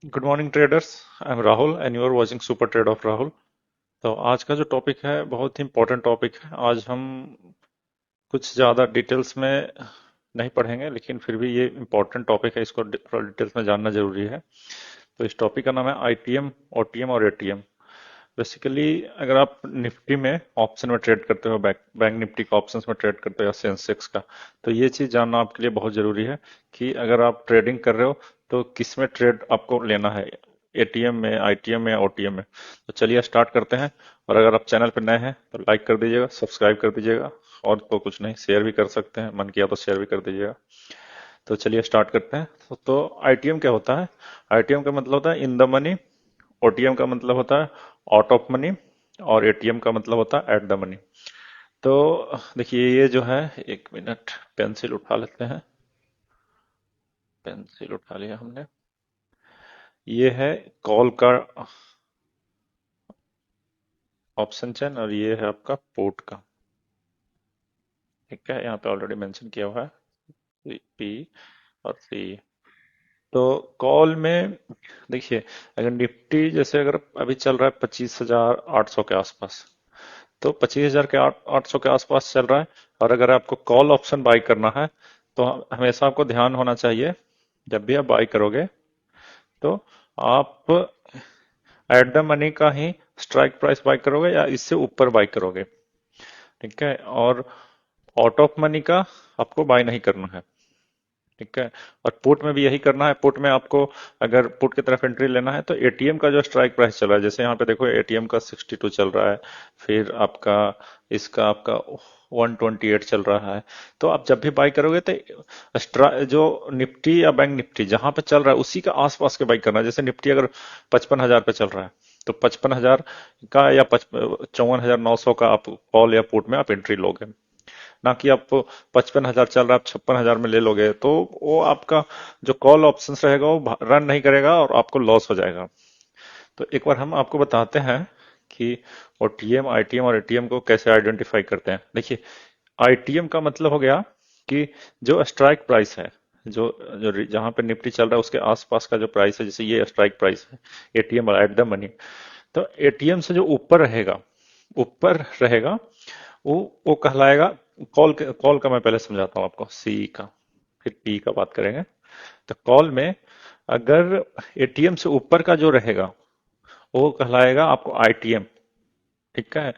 Good morning traders. I am Rahul and you are watching super trade of Rahul. तो आज का जो टॉपिक है बहुत ही इंपॉर्टेंट टॉपिक है। आज हम कुछ ज़्यादा डिटेल्स में नहीं पढ़ेंगे, लेकिन फिर भी ये इंपॉर्टेंट टॉपिक है, इसको थोड़ा डिटेल्स में जानना जरूरी है। तो इस टॉपिक का नाम है आईटीएम, ओटीएम और एटीएम। बेसिकली अगर आप निफ्टी में ऑप्शन में ट्रेड करते हो, बैंक बैंक निफ्टी का ऑप्शंस में ट्रेड करते हो या सेंसेक्स का, तो ये चीज़ जानना आपके लिए बहुत ज़रूरी है कि अगर आप ट्रेडिंग कर रहे हो तो किस में ट्रेड आपको लेना है, एटीएम में, आईटीएम में या ओटीएम में। तो चलिए स्टार्ट करते हैं। और अगर आप चैनल पर नए हैं तो लाइक कर दीजिएगा, सब्सक्राइब कर दीजिएगा, और तो कुछ नहीं, शेयर भी कर सकते हैं, मन किया तो शेयर भी कर दीजिएगा। तो चलिए स्टार्ट करते हैं। तो आईटीएम क्या होता है? आईटीएम का मतलब होता है इन द मनी, ओटीएम का मतलब होता है आउट ऑफ मनी, और एटीएम का मतलब होता है एट द मनी। तो देखिए ये जो है, एक मिनट पेंसिल उठा लेते हैं। पेंसिल उठा लिया हमने। ये है कॉल का ऑप्शन चेन और ये है आपका पोर्ट का। ठीक है, यहाँ पे ऑलरेडी मेंशन किया हुआ है पी और सी। तो कॉल में देखिए, अगर निफ्टी जैसे अगर अभी चल रहा है 25,800 के आसपास, तो 25,000 के 800 के आसपास चल रहा है। और अगर आपको कॉल ऑप्शन बाई करना है तो हमेशा आपको ध्यान होना चाहिए, जब भी आप बाई करोगे तो आप एट द मनी का ही स्ट्राइक प्राइस बाई करोगे या इससे ऊपर बाई करोगे। ठीक है, और आउट ऑफ मनी का आपको बाई नहीं करना है। ठीक है, और पुट में भी यही करना है। पुट में आपको अगर पुट की तरफ एंट्री लेना है तो एटीएम का जो स्ट्राइक प्राइस चल रहा है, जैसे यहाँ पे देखो एटीएम का 62 चल रहा है, फिर आपका इसका आपका 128 चल रहा है। तो आप जब भी बाई करोगे तो जो निफ्टी या बैंक निफ्टी जहां पे चल रहा है उसी का आसपास के बाई करना है। जैसे निफ्टी अगर 55,000 पे चल रहा है तो 55,000 का या 54,900 का आप कॉल या पुट में आप एंट्री लोगे, ना कि आप 55,000 चल रहा है आप 56,000 में ले लोगे, तो वो आपका जो कॉल ऑप्शन रहेगा वो रन नहीं करेगा और आपको लॉस हो जाएगा। तो एक बार हम आपको बताते हैं कि ओटीएम, आईटीएम और एटीएम को कैसे आइडेंटिफाई करते हैं। देखिए, आईटीएम का मतलब हो गया कि जो स्ट्राइक प्राइस है, जो जो जहां पे निफ्टी चल रहा है उसके आसपास का जो प्राइस है, जैसे ये स्ट्राइक प्राइस है, एटीएम एट द मनी। तो एटीएम से जो ऊपर रहेगा, ऊपर रहेगा, वो कहलाएगा कॉल। कॉल का मैं पहले समझाता हूँ आपको, सी का, फिर पी का बात करेंगे। तो कॉल में अगर एटीएम से ऊपर का जो रहेगा वो कहलाएगा आपको आईटीएम। ठीक है,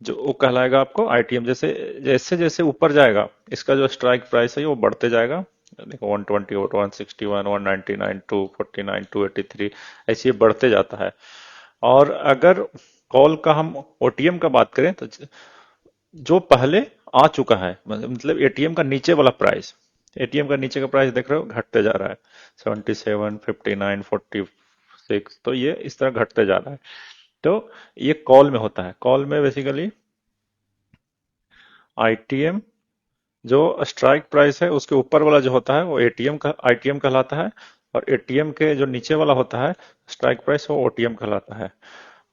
जो वो कहलाएगा आपको आईटीएम। जैसे जैसे जैसे ऊपर जाएगा इसका जो स्ट्राइक प्राइस है वो बढ़ते जाएगा। देखो 120, 161, 199, 249, 283, ऐसे ये बढ़ते जाता है। और अगर कॉल का हम ओटीएम का बात करें तो जो पहले आ चुका है, मतलब एटीएम का नीचे वाला प्राइस, एटीएम का नीचे का प्राइस देख रहे हो घटते जा रहा है, 77, 59, 46, तो ये इस तरह घटते जा रहा है। तो ये कॉल में होता है। कॉल में बेसिकली आईटीएम जो स्ट्राइक प्राइस है उसके ऊपर वाला जो होता है वो एटीएम का आईटीएम कहलाता है, और एटीएम के जो नीचे वाला होता है स्ट्राइक प्राइस वो ओटीएम कहलाता है।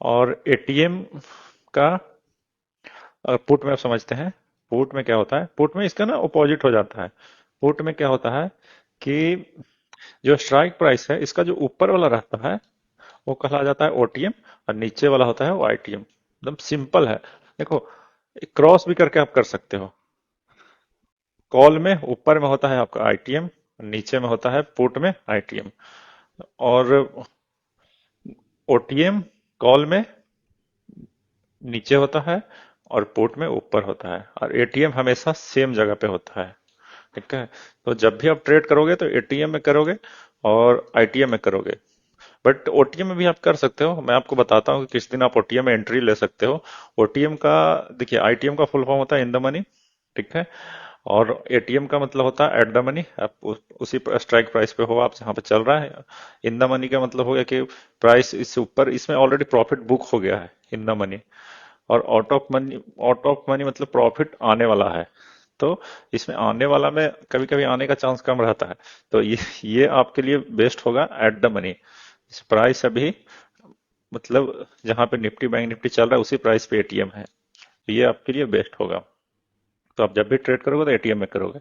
और एटीएम का पुट में आप समझते हैं, पुट में क्या होता है, पुट में इसका ना अपोजिट हो जाता है। पुट में क्या होता है कि जो स्ट्राइक प्राइस है इसका जो ऊपर वाला रहता है वो कहला जाता है ओटीएम, और नीचे वाला होता है वो आईटीएम। एकदम सिंपल है। देखो, क्रॉस भी करके आप कर सकते हो। कॉल में ऊपर में होता है आपका आईटीएम, नीचे में होता है पुट में आईटीएम। और ओटीएम कॉल में नीचे होता है और पुट में ऊपर होता है, और एटीएम हमेशा सेम जगह पे होता है। ठीक है, तो जब भी आप ट्रेड करोगे तो एटीएम में करोगे और आईटीएम में करोगे। बट ओटीएम में भी आप कर सकते हो, मैं आपको बताता हूँ कि किस दिन आप ओटीएम में एंट्री ले सकते हो। ओटीएम का देखिए, आईटीएम का फुल फॉर्म होता है इन द मनी। ठीक है, और एटीएम का मतलब होता है एट द मनी। आप उसी स्ट्राइक प्राइस पे हो आप जहाँ पे चल रहा है। इन द मनी का मतलब हो गया कि प्राइस इससे ऊपर, इसमें ऑलरेडी प्रॉफिट बुक हो गया है इन द मनी। और आउट ऑफ मनी मतलब प्रॉफिट आने वाला है। तो इसमें आने वाला में कभी कभी आने का चांस कम रहता है। तो ये आपके लिए बेस्ट होगा एट द मनी। प्राइस अभी मतलब जहां पे निफ्टी बैंक निफ्टी चल रहा है उसी प्राइस पे एटीएम है, तो ये आपके लिए बेस्ट होगा। तो आप जब भी ट्रेड करोगे तो एटीएम में करोगे।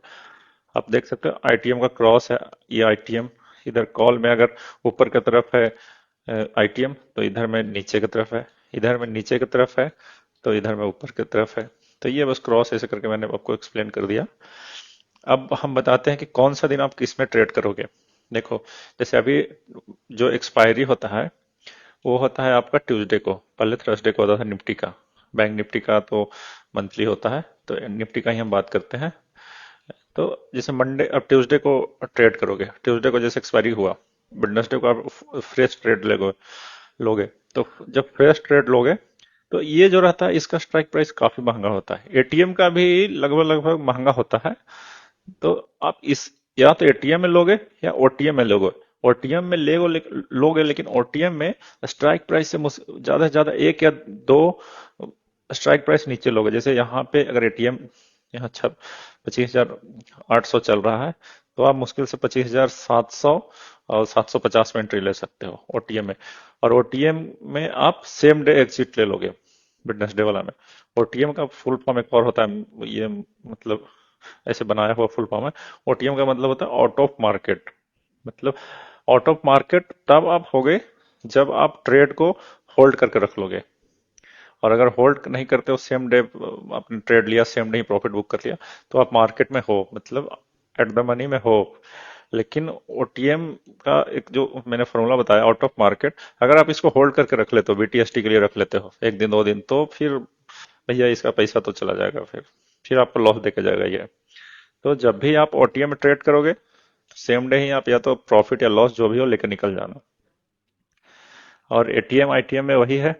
आप देख सकते हो आईटीएम का क्रॉस है, ये आईटीएम, इधर कॉल में अगर ऊपर की तरफ है आईटीएम, तो इधर में नीचे की तरफ है, इधर में नीचे की तरफ है, तो इधर में ऊपर की तरफ है। तो ये बस क्रॉस ऐसे करके मैंने आपको एक्सप्लेन कर दिया। अब हम बताते हैं कि कौन सा दिन आप किस में ट्रेड करोगे। देखो, जैसे अभी जो एक्सपायरी होता है वो होता है आपका ट्यूसडे को, पहले थर्सडे को होता था निफ्टी का। बैंक निफ्टी का तो मंथली होता है, तो निफ्टी का ही हम बात करते हैं। तो जैसे मंडे, अब ट्यूसडे को ट्रेड करोगे, ट्यूसडे को जैसे एक्सपायरी हुआ, वेडनेसडे को आप फ्रेश ट्रेड लोगे। तो जब फ्रेश ट्रेड लोगे, तो ये जो रहता है इसका स्ट्राइक प्राइस काफी महंगा होता है। एटीएम का भी लगभग लगभग महंगा होता है। तो आप इस, या तो एटीएम में लोगे या ओटीएम में लोगे। ओटीएम में लोगे, लेकिन ओटीएम में स्ट्राइक प्राइस से ज्यादा से ज्यादा एक या दो स्ट्राइक प्राइस नीचे लोगे। जैसे यहाँ पे अगर एटीएम यहाँ 25,800 चल रहा है, तो आप मुश्किल से 25,700 और 750 में एंट्री ले सकते हो ओटीएम में। और ओटीएम में आप सेम डे एग्जिट ले लोगे, वेडनेसडे वाला में। ओटीएम का फुल फॉर्म एक और होता है, ये मतलब ऐसे बनाया हुआ फुल फॉर्म है। ओटीएम का मतलब होता है आउट ऑफ मार्केट। मतलब आउट ऑफ मार्केट तब आप होगे जब आप ट्रेड को होल्ड करके रख लोगे। और अगर होल्ड नहीं करते हो, सेम डे आपने ट्रेड लिया, सेम डे ही प्रॉफिट बुक कर लिया, तो आप मार्केट में हो, मतलब एट द मनी में हो। लेकिन ओटीएम का एक जो मैंने फॉर्मूला बताया, आउट ऑफ मार्केट, अगर आप इसको होल्ड करके रख लेते हो, बीटीएसटी के लिए रख लेते हो एक दिन दो दिन, तो फिर भैया इसका पैसा तो चला जाएगा, फिर आपको लॉस देके जाएगा ये। तो जब भी आप ओटीएम में ट्रेड करोगे, सेम डे ही आप या तो प्रॉफिट या लॉस जो भी हो लेकर निकल जाना। और एटीएम आईटीएम में वही है।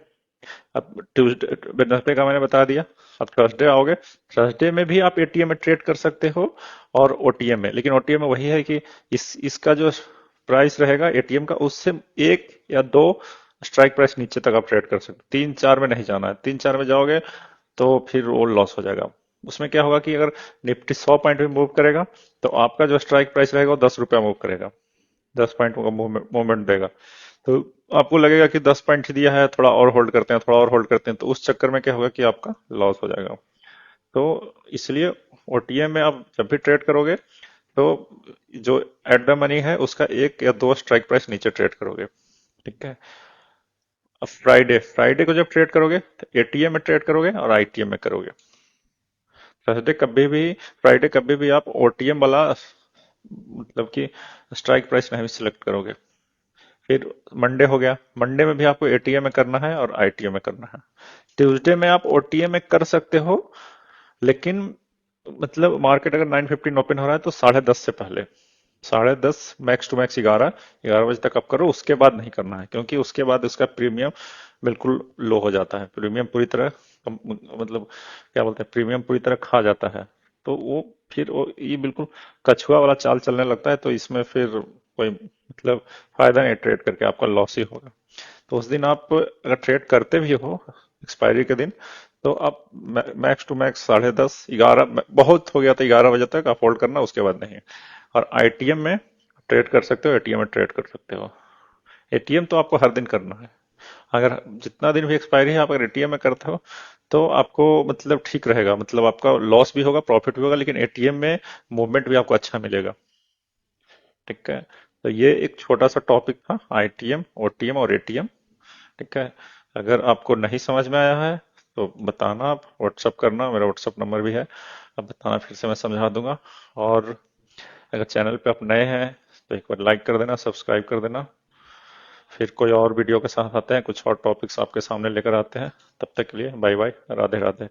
अब ट्यूसडे वेडनेसडे का मैंने बता दिया। अब थर्सडे आओगे, थर्सडे में भी आप एटीएम में ट्रेड कर सकते हो और ओटीएम में। लेकिन ओटीएम में वही है कि इसका जो प्राइस रहेगा एटीएम का, उससे एक या दो स्ट्राइक प्राइस नीचे तक आप ट्रेड कर सकते हो। तीन चार में नहीं जाना है, तीन चार में जाओगे तो फिर वो लॉस हो जाएगा। उसमें क्या होगा कि अगर निफ्टी 100 पॉइंट भी मूव करेगा, तो आपका जो स्ट्राइक प्राइस रहेगा वो 10 रुपया मूव करेगा, 10 पॉइंट का मूवमेंट देगा। तो आपको लगेगा कि 10 पॉइंट दिया है, थोड़ा और होल्ड करते हैं, थोड़ा और होल्ड करते हैं, तो उस चक्कर में क्या होगा कि आपका लॉस हो जाएगा। तो इसलिए ओटीएम में आप जब भी ट्रेड करोगे, तो जो एट द मनी है उसका एक या दो स्ट्राइक प्राइस नीचे ट्रेड करोगे। ठीक है। अब फ्राइडे, फ्राइडे को जब ट्रेड करोगे, तो एटीएम में ट्रेड करोगे और आईटीएम में करोगे। थर्सडे कभी भी, फ्राइडे कभी भी आप ओटीएम वाला, मतलब कि स्ट्राइक प्राइस नहीं सिलेक्ट करोगे। फिर मंडे हो गया, मंडे में भी आपको एटीएम में करना है और आईटीएम में करना है। ट्यूसडे में आप ओटीएम में कर सकते हो, लेकिन मतलब मार्केट अगर 9:15 ओपन हो रहा है तो 10:30 से पहले, 10:30 मैक्स टू मैक्स 11, 11 बजे तक आप करो। उसके बाद नहीं करना है, क्योंकि उसके बाद उसका प्रीमियम बिल्कुल लो हो जाता है। प्रीमियम पूरी तरह मतलब क्या बोलते हैं, प्रीमियम पूरी तरह खा जाता है। तो वो फिर वो ये बिल्कुल कछुआ वाला चाल चलने लगता है। तो इसमें फिर कोई मतलब फायदा नहीं ट्रेड करके, आपका लॉस ही होगा। तो उस दिन आप अगर ट्रेड करते भी हो एक्सपायरी के दिन, तो आप मैक्स टू मैक्स 10:30, 11, बहुत हो गया तो 11 बजे तक आप होल्ड करना, उसके बाद नहीं। और आईटीएम में ट्रेड कर सकते हो, एटीएम में ट्रेड कर सकते हो। एटीएम तो आपको हर दिन करना है। अगर जितना दिन भी एक्सपायरी है, आप अगर एटीएम में करते हो तो आपको मतलब ठीक रहेगा, मतलब आपका लॉस भी होगा प्रॉफिट भी होगा, लेकिन एटीएम में मूवमेंट भी आपको अच्छा मिलेगा। ठीक है। तो ये एक छोटा सा टॉपिक था, आईटीएम, ओटीएम और एटीएम। ठीक है। अगर आपको नहीं समझ में आया है तो बताना, आप व्हाट्सअप करना, मेरा व्हाट्सअप नंबर भी है। अब बताना, फिर से मैं समझा दूंगा। और अगर चैनल पे आप नए हैं तो एक बार लाइक कर देना, सब्सक्राइब कर देना। फिर कोई और वीडियो के साथ आते हैं, कुछ और टॉपिक्स आपके सामने लेकर आते हैं। तब तक के लिए बाय बाय, राधे राधे।